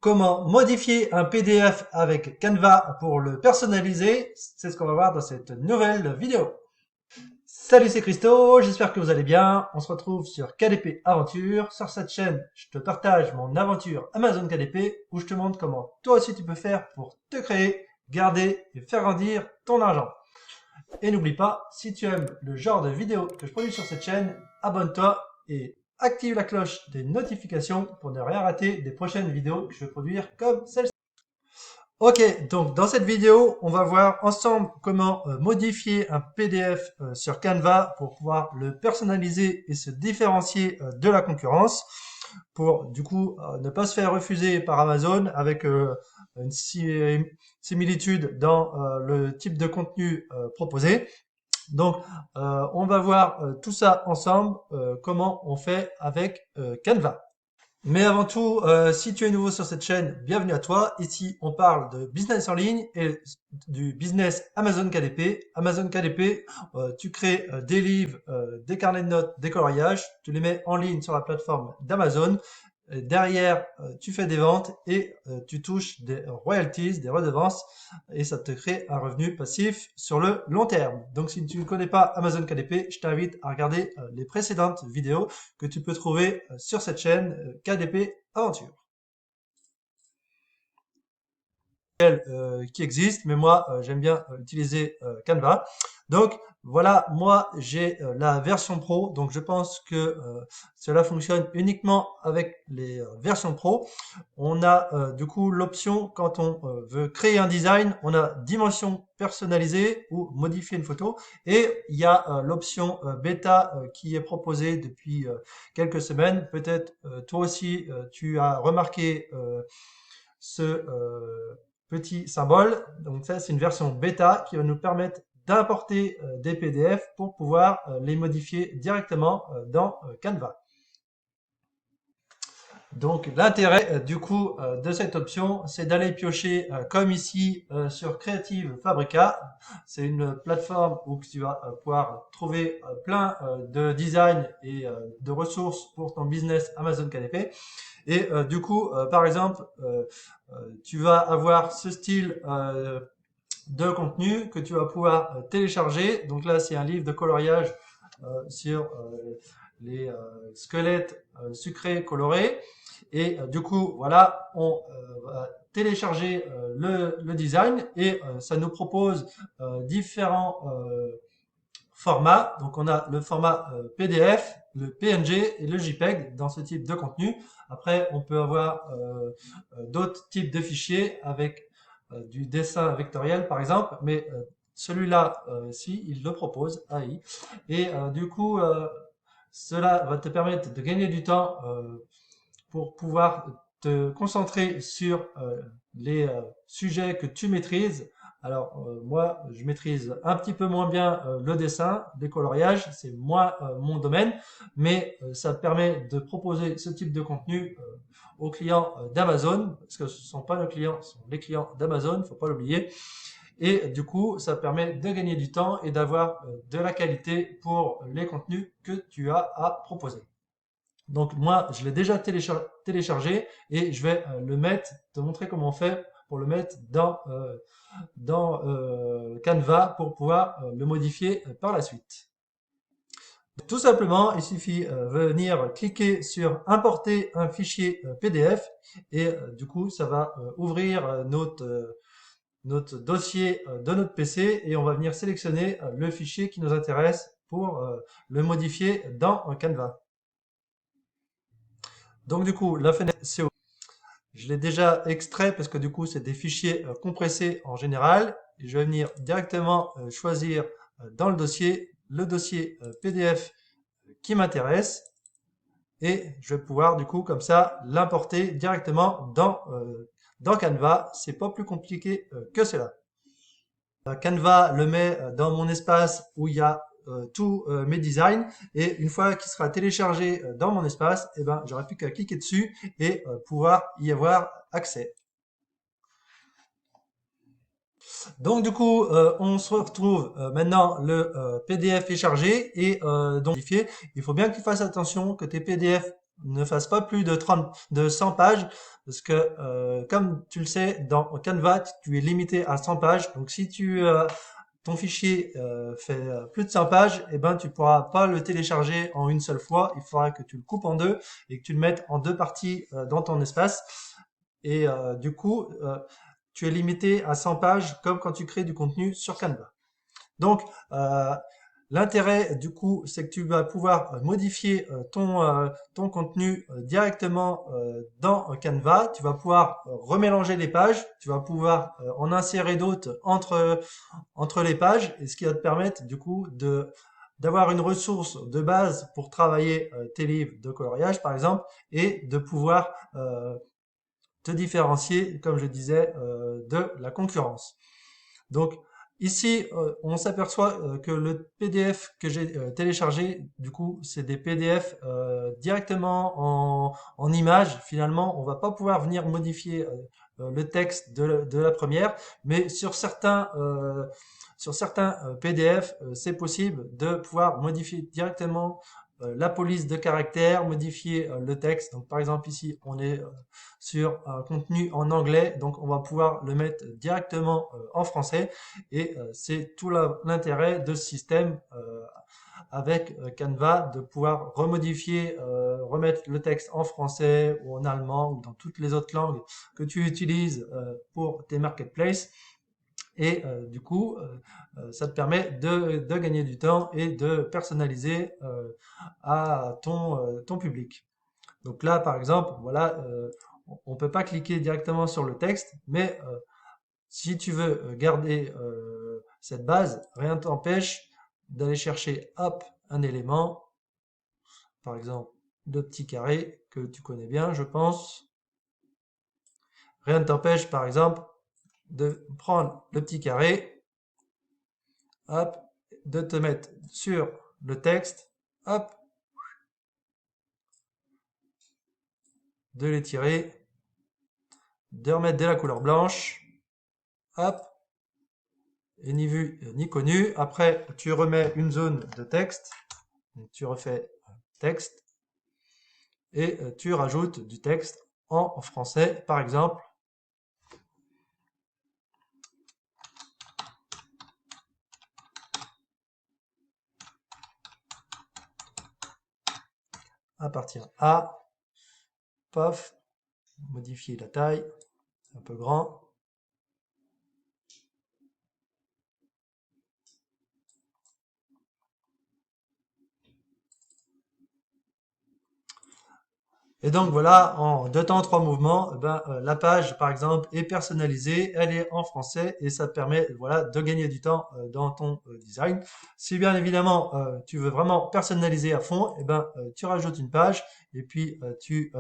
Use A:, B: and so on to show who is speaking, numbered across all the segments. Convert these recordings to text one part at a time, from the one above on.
A: Comment modifier un PDF avec Canva pour le personnaliser? C'est ce qu'on va voir dans cette nouvelle vidéo. Salut, c'est Christo, j'espère que vous allez bien. On se retrouve sur KDP Aventure. Sur cette chaîne, je te partage mon aventure Amazon KDP où je te montre comment toi aussi tu peux faire pour te créer, garder et faire grandir ton argent. Et n'oublie pas, si tu aimes le genre de vidéo que je produis sur cette chaîne, abonne-toi et active la cloche des notifications pour ne rien rater des prochaines vidéos que je vais produire comme celle-ci. Ok, donc dans cette vidéo, on va voir ensemble comment modifier un PDF sur Canva pour pouvoir le personnaliser et se différencier de la concurrence pour du coup ne pas se faire refuser par Amazon avec une similitude dans le type de contenu proposé. Donc, on va voir tout ça ensemble, comment on fait avec Canva. Mais avant tout, si tu es nouveau sur cette chaîne, bienvenue à toi. Ici, on parle de business en ligne et du business Amazon KDP. Amazon KDP, tu crées des livres, des carnets de notes, des coloriages, tu les mets en ligne sur la plateforme d'Amazon. Derrière, tu fais des ventes et tu touches des royalties, des redevances, et ça te crée un revenu passif sur le long terme. Donc, si tu ne connais pas Amazon KDP, je t'invite à regarder les précédentes vidéos que tu peux trouver sur cette chaîne KDP Aventure. Qui existe, mais moi j'aime bien utiliser Canva. Donc voilà, moi j'ai la version pro, donc je pense que cela fonctionne uniquement avec les versions pro. On a du coup l'option quand on veut créer un design, on a dimension personnalisée ou modifier une photo, et il y a l'option bêta qui est proposée depuis quelques semaines. Peut-être toi aussi tu as remarqué ce petit symbole. Donc ça, c'est une version bêta qui va nous permettre d'importer des PDF pour pouvoir les modifier directement dans Canva. Donc l'intérêt du coup de cette option, c'est d'aller piocher comme ici sur Creative Fabrica. C'est une plateforme où tu vas pouvoir trouver plein de designs et de ressources pour ton business Amazon KDP. Et du coup, par exemple, tu vas avoir ce style de contenu que tu vas pouvoir télécharger. Donc là, c'est un livre de coloriage sur les squelettes sucrés colorés. Et du coup, voilà, on va télécharger le design et ça nous propose différents formats. Donc on a le format PDF, le PNG et le JPEG dans ce type de contenu. Après, on peut avoir d'autres types de fichiers avec du dessin vectoriel par exemple, mais celui-là, si, il le propose, AI. Et du coup, cela va te permettre de gagner du temps pour pouvoir te concentrer sur les sujets que tu maîtrises. Alors moi, je maîtrise un petit peu moins bien le dessin, les coloriages, c'est moins mon domaine, mais ça permet de proposer ce type de contenu aux clients d'Amazon, parce que ce ne sont pas nos clients, ce sont les clients d'Amazon, faut pas l'oublier. Et du coup, ça permet de gagner du temps et d'avoir de la qualité pour les contenus que tu as à proposer. Donc moi, je l'ai déjà téléchargé et je vais le mettre, te montrer comment on fait pour le mettre dans Canva pour pouvoir le modifier par la suite. Tout simplement, il suffit venir cliquer sur importer un fichier PDF et du coup, ça va ouvrir notre dossier de notre PC et on va venir sélectionner le fichier qui nous intéresse pour le modifier dans Canva. Donc du coup, la fenêtre CO, je l'ai déjà extrait parce que du coup, c'est des fichiers compressés en général. Et je vais venir directement choisir dans le dossier PDF qui m'intéresse. Et je vais pouvoir du coup comme ça l'importer directement dans Canva. C'est pas plus compliqué que cela. Canva le met dans mon espace où il y a tous mes designs, et une fois qu'il sera téléchargé dans mon espace, eh ben, j'aurai plus qu'à cliquer dessus et pouvoir y avoir accès. Donc du coup, on se retrouve maintenant, le PDF est chargé et donc modifié. Il faut bien que tu fasses attention que tes PDF ne fasse pas plus de 100 pages, parce que comme tu le sais, dans Canva, tu es limité à 100 pages. Donc si ton fichier fait plus de 100 pages, eh ben tu pourras pas le télécharger en une seule fois. Il faudra que tu le coupes en deux et que tu le mettes en deux parties dans ton espace. Et du coup, tu es limité à 100 pages comme quand tu crées du contenu sur Canva. Donc, l'intérêt du coup, c'est que tu vas pouvoir modifier ton contenu directement dans Canva. Tu vas pouvoir remélanger les pages. Tu vas pouvoir en insérer d'autres entre les pages, et ce qui va te permettre du coup d'avoir une ressource de base pour travailler tes livres de coloriage, par exemple, et de pouvoir te différencier, comme je disais, de la concurrence. Donc ici, on s'aperçoit que le PDF que j'ai téléchargé, du coup, c'est des PDF directement en images. Finalement, on va pas pouvoir venir modifier le texte de la première, mais sur certains PDF, c'est possible de pouvoir modifier directement la police de caractère, modifier le texte. Donc par exemple ici, on est sur un contenu en anglais, donc on va pouvoir le mettre directement en français, et c'est tout l'intérêt de ce système avec Canva, de pouvoir remodifier, remettre le texte en français ou en allemand ou dans toutes les autres langues que tu utilises pour tes marketplaces. Et du coup, ça te permet de gagner du temps et de personnaliser à ton public. Donc là, par exemple, voilà, on peut pas cliquer directement sur le texte, mais si tu veux garder cette base, rien ne t'empêche d'aller chercher, hop, un élément, par exemple, le petit carré que tu connais bien, je pense. Rien ne t'empêche, par exemple, de prendre le petit carré, hop, de te mettre sur le texte, hop, de l'étirer, de remettre de la couleur blanche, hop, et ni vu ni connu. Après, tu remets une zone de texte, donc tu refais texte, et tu rajoutes du texte en français, par exemple. Appartient à, paf, modifier la taille, un peu grand. Et donc voilà, en deux temps, trois mouvements, la page, par exemple, est personnalisée, elle est en français et ça te permet, voilà, de gagner du temps dans ton design. Si bien évidemment tu veux vraiment personnaliser à fond, tu rajoutes une page et puis tu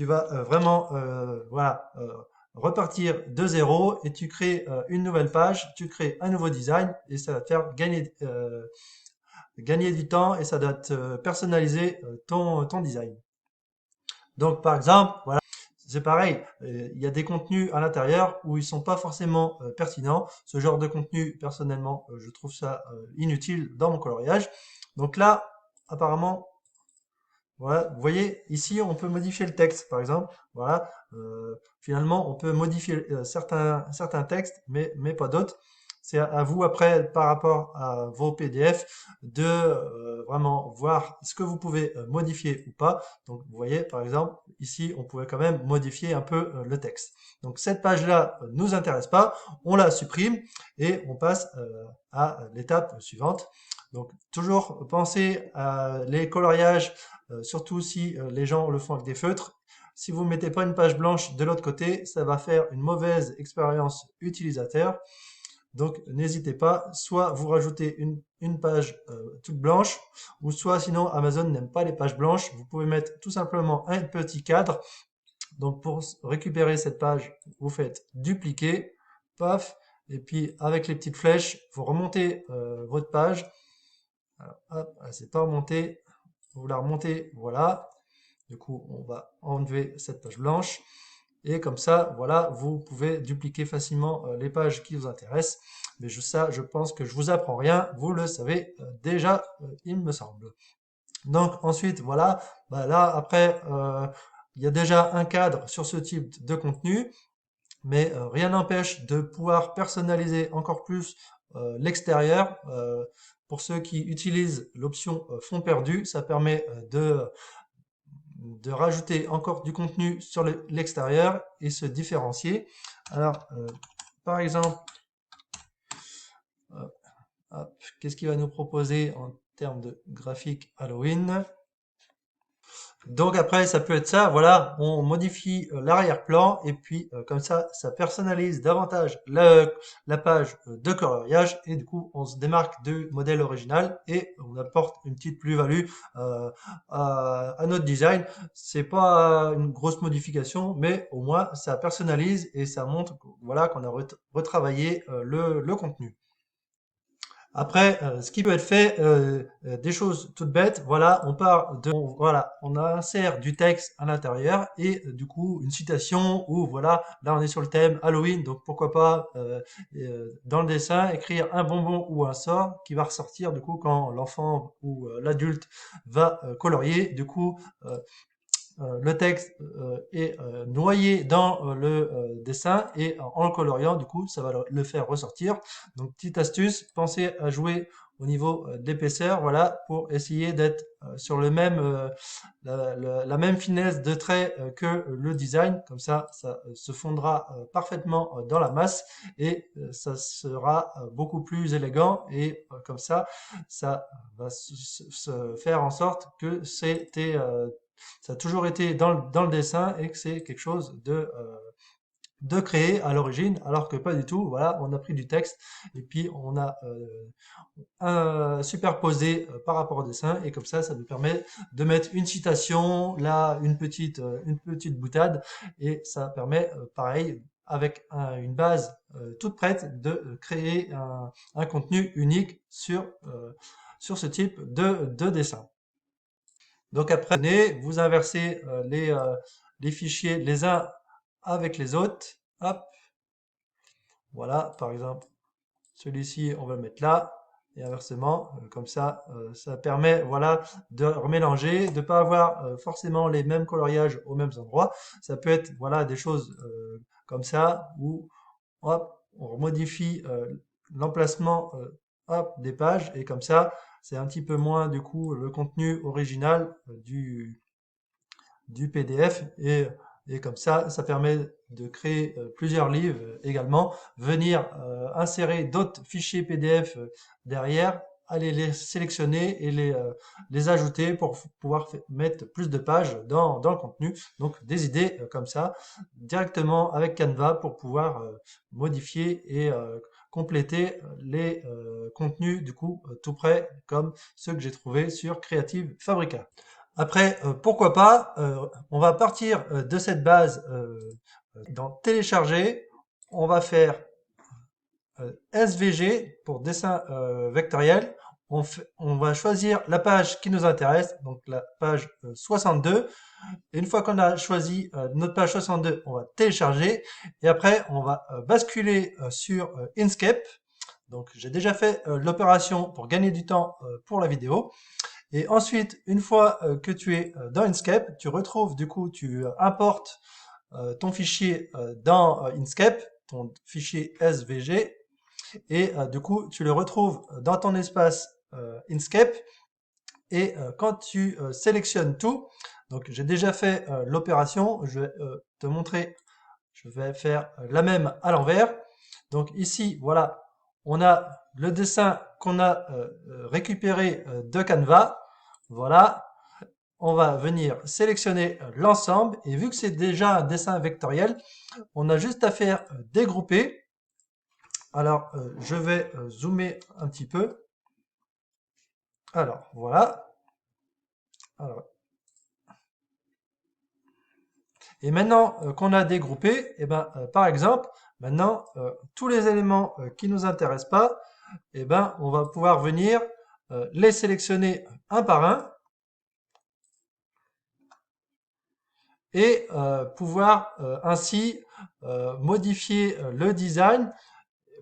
A: vas vraiment voilà, repartir de zéro et tu crées une nouvelle page, tu crées un nouveau design et ça va te faire gagner du temps et ça doit te personnaliser ton design. Donc par exemple, voilà, c'est pareil, il y a des contenus à l'intérieur où ils sont pas forcément pertinents. Ce genre de contenu, personnellement, je trouve ça inutile dans mon coloriage. Donc là, apparemment, voilà, vous voyez, ici, on peut modifier le texte, par exemple. Voilà, finalement, on peut modifier certains textes, mais pas d'autres. C'est à vous après, par rapport à vos PDF, de vraiment voir ce que vous pouvez modifier ou pas. Donc, vous voyez, par exemple, ici, on pouvait quand même modifier un peu le texte. Donc, cette page-là nous intéresse pas, on la supprime et on passe à l'étape suivante. Donc, toujours penser à les coloriages surtout si les gens le font avec des feutres. Si vous ne mettez pas une page blanche de l'autre côté, ça va faire une mauvaise expérience utilisateur. Donc n'hésitez pas, soit vous rajoutez une page toute blanche, ou soit sinon Amazon n'aime pas les pages blanches. Vous pouvez mettre tout simplement un petit cadre. Donc pour récupérer cette page, vous faites dupliquer, paf, et puis avec les petites flèches, vous remontez votre page. Alors, hop, c'est pas remonté, vous la remontez, voilà. Du coup, on va enlever cette page blanche. Et comme ça, voilà, vous pouvez dupliquer facilement les pages qui vous intéressent. Mais ça, je pense que je vous apprends rien, vous le savez déjà, il me semble. Donc ensuite, voilà, bah là, après, il y a déjà un cadre sur ce type de contenu, mais rien n'empêche de pouvoir personnaliser encore plus l'extérieur. Pour ceux qui utilisent l'option fond perdu, ça permet de rajouter encore du contenu sur l'extérieur et se différencier. Alors, par exemple, qu'est-ce qu'il va nous proposer en termes de graphique Halloween? Donc après, ça peut être ça, voilà, on modifie l'arrière-plan et puis comme ça personnalise davantage la page de coloriage et du coup, on se démarque du modèle original et on apporte une petite plus-value à notre design. C'est pas une grosse modification, mais au moins ça personnalise et ça montre, voilà, qu'on a retravaillé le contenu. Après, ce qui peut être fait, des choses toutes bêtes, voilà, voilà, on insère du texte à l'intérieur et du coup une citation ou voilà, là on est sur le thème Halloween, donc pourquoi pas dans le dessin écrire un bonbon ou un sort qui va ressortir du coup quand l'enfant ou l'adulte va colorier. Du coup, le texte est noyé dans le dessin et en le coloriant, du coup, ça va le faire ressortir. Donc, petite astuce, pensez à jouer au niveau d'épaisseur, voilà, pour essayer d'être sur le même, la même finesse de trait que le design. Comme ça se fondra parfaitement dans la masse et ça sera beaucoup plus élégant et comme ça va se faire en sorte que ça a toujours été dans le dessin et que c'est quelque chose de créé à l'origine, alors que pas du tout. Voilà, on a pris du texte et puis on a superposé par rapport au dessin et comme ça nous permet de mettre une citation, là une petite boutade et ça permet pareil avec une base toute prête de créer un contenu unique sur ce type de dessin. Donc après, vous inversez les fichiers les uns avec les autres. Hop, voilà, par exemple, celui-ci, on va le mettre là. Et inversement, comme ça permet, voilà, de remélanger, de pas avoir forcément les mêmes coloriages aux mêmes endroits. Ça peut être, voilà, des choses comme ça où, hop, on modifie l'emplacement, hop, des pages et comme ça, c'est un petit peu moins du coup le contenu original du PDF et comme ça permet de créer plusieurs livres également, venir insérer d'autres fichiers PDF derrière, aller les sélectionner et les ajouter pour pouvoir mettre plus de pages dans le contenu. Donc des idées comme ça directement avec Canva pour pouvoir modifier et compléter les contenus du coup tout près comme ceux que j'ai trouvés sur Creative Fabrica. Après, pourquoi pas, on va partir de cette base dans télécharger, on va faire SVG pour dessin vectoriel. On va choisir la page qui nous intéresse, donc la page 62. Et une fois qu'on a choisi notre page 62, on va télécharger. Et après, on va basculer sur Inkscape. Donc, j'ai déjà fait l'opération pour gagner du temps pour la vidéo. Et ensuite, une fois que tu es dans Inkscape, tu retrouves, du coup, tu importes ton fichier dans Inkscape, ton fichier SVG, et du coup, tu le retrouves dans ton espace Inkscape. Et quand tu sélectionnes tout, donc j'ai déjà fait l'opération, je vais te montrer, je vais faire la même à l'envers. Donc ici, voilà, on a le dessin qu'on a récupéré de Canva. Voilà, on va venir sélectionner l'ensemble et vu que c'est déjà un dessin vectoriel, on a juste à faire dégrouper. Alors, je vais zoomer un petit peu. Alors, voilà. Alors, et maintenant qu'on a dégroupé, et ben, par exemple, maintenant, tous les éléments qui nous intéressent pas, et ben, on va pouvoir venir les sélectionner un par un. et pouvoir ainsi modifier le design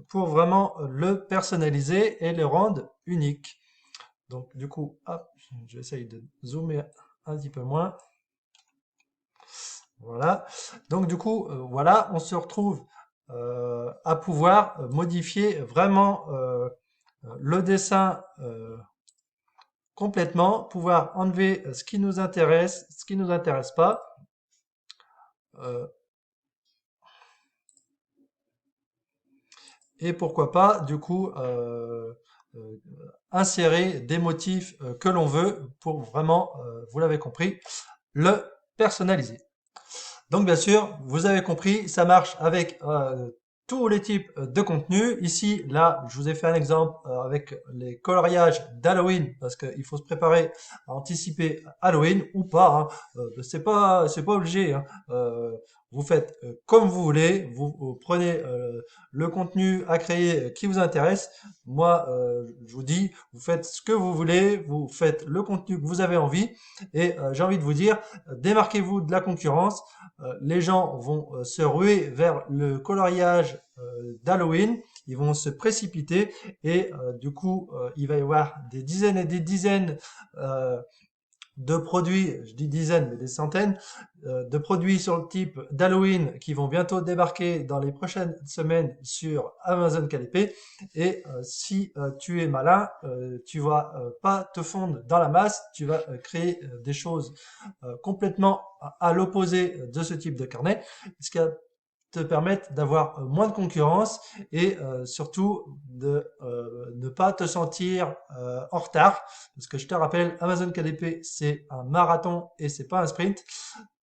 A: pour vraiment le personnaliser et le rendre unique. Donc du coup, hop, j'essaye de zoomer un petit peu moins. Voilà. Donc du coup, voilà, on se retrouve à pouvoir modifier vraiment le dessin complètement, pouvoir enlever ce qui nous intéresse, ce qui nous intéresse pas. euh, et pourquoi pas, du coup, euh, insérer des motifs que l'on veut pour vraiment, vous l'avez compris, le personnaliser. Donc bien sûr, vous avez compris, ça marche avec tous les types de contenus. Ici, là, je vous ai fait un exemple avec les coloriages d'Halloween parce qu'il faut se préparer à anticiper Halloween ou pas. Hein. C'est pas obligé. Hein. Vous faites comme vous voulez. Vous prenez le contenu à créer qui vous intéresse. Moi, je vous dis, vous faites ce que vous voulez. Vous faites le contenu que vous avez envie. Et j'ai envie de vous dire, démarquez-vous de la concurrence. Les gens vont se ruer vers le coloriage d'Halloween, ils vont se précipiter et du coup, il va y avoir des dizaines et des dizaines euh, de produits, je dis dizaines, mais des centaines, de produits sur le type d'Halloween qui vont bientôt débarquer dans les prochaines semaines sur Amazon KDP. Et si tu es malin, tu vas pas te fondre dans la masse, tu vas créer des choses complètement à l'opposé de ce type de carnet, ce qui va te permettre d'avoir moins de concurrence et surtout de ne pas te sentir en retard. Parce que je te rappelle, Amazon KDP, c'est un marathon et c'est pas un sprint.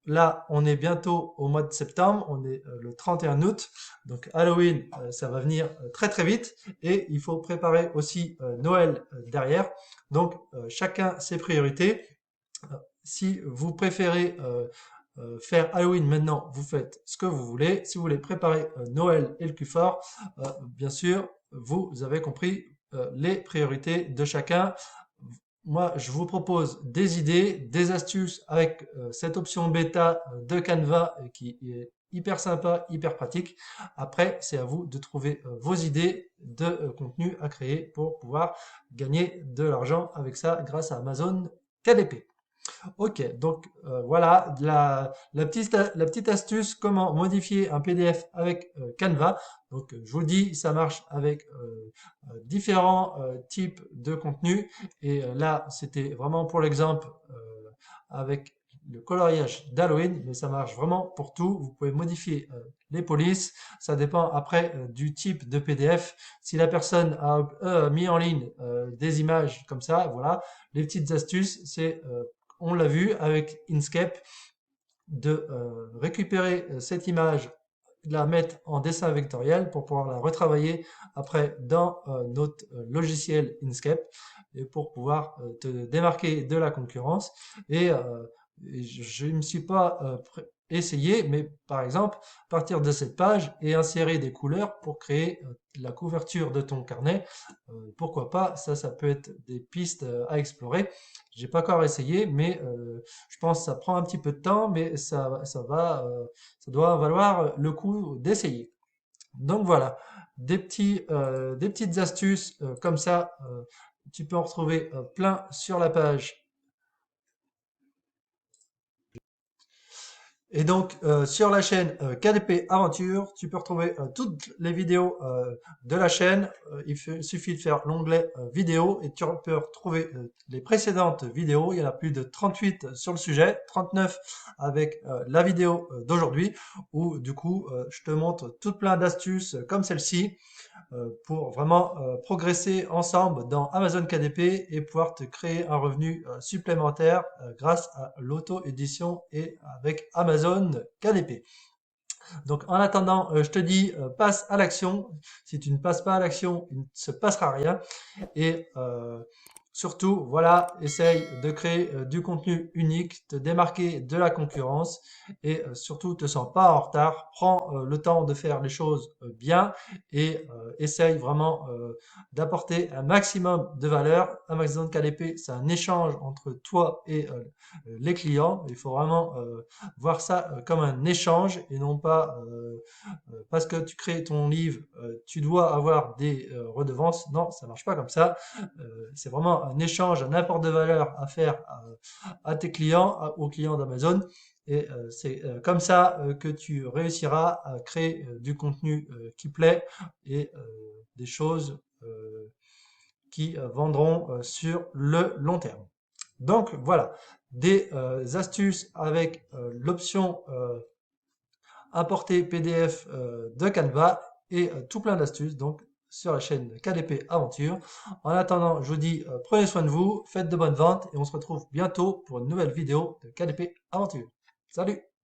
A: Là, on est bientôt au mois de septembre, on est le 31 août, donc Halloween, ça va venir très très vite et il faut préparer aussi Noël derrière. Donc chacun ses priorités. Si vous préférez faire Halloween maintenant, vous faites ce que vous voulez. Si vous voulez préparer Noël et le Q4, bien sûr, vous avez compris les priorités de chacun. Moi, je vous propose des idées, des astuces avec cette option bêta de Canva qui est hyper sympa, hyper pratique. Après, c'est à vous de trouver vos idées de contenu à créer pour pouvoir gagner de l'argent avec ça grâce à Amazon KDP. Ok, donc voilà la petite astuce comment modifier un PDF avec Canva. Donc je vous le dis, ça marche avec différents types de contenus. Et là, c'était vraiment pour l'exemple avec le coloriage d'Halloween, mais ça marche vraiment pour tout. Vous pouvez modifier les polices. Ça dépend après du type de PDF. Si la personne a mis en ligne des images comme ça, voilà. Les petites astuces, c'est on l'a vu avec Inkscape, de récupérer cette image, de la mettre en dessin vectoriel pour pouvoir la retravailler après dans notre logiciel Inkscape et pour pouvoir te démarquer de la concurrence. Et je ne me suis pas essayé, mais par exemple, partir de cette page et insérer des couleurs pour créer la couverture de ton carnet, pourquoi pas, ça peut être des pistes à explorer. J'ai pas encore essayé, mais je pense que ça prend un petit peu de temps, mais ça doit valoir le coup d'essayer. Donc voilà, des petites astuces comme ça, tu peux en retrouver plein sur la page. Et donc, sur la chaîne KDP Aventure, tu peux retrouver toutes les vidéos de la chaîne. Suffit de faire l'onglet vidéo et tu peux retrouver les précédentes vidéos. Il y en a plus de 38 sur le sujet, 39 avec la vidéo d'aujourd'hui, où du coup, je te montre tout plein d'astuces comme celle-ci pour vraiment progresser ensemble dans Amazon KDP et pouvoir te créer un revenu supplémentaire grâce à l'auto-édition et avec Amazon KDP. Donc en attendant, je te dis, passe à l'action. Si tu ne passes pas à l'action, il ne se passera rien. Et Surtout, voilà, essaye de créer du contenu unique, te démarquer de la concurrence et surtout, te sens pas en retard. Prends le temps de faire les choses bien et essaye vraiment d'apporter un maximum de valeur. Amazon KDP, c'est un échange entre toi et les clients. Il faut vraiment voir ça comme un échange et non pas parce que tu crées ton livre, tu dois avoir des redevances. Non, ça marche pas comme ça. C'est vraiment un échange, un apport de valeur à faire à tes clients, aux clients d'Amazon. Et c'est comme ça que tu réussiras à créer du contenu qui plaît et des choses qui vendront sur le long terme. Donc voilà, des astuces avec l'option importer PDF de Canva et tout plein d'astuces donc sur la chaîne KDP Aventure. En attendant, je vous dis prenez soin de vous, faites de bonnes ventes et on se retrouve bientôt pour une nouvelle vidéo de KDP Aventure. Salut!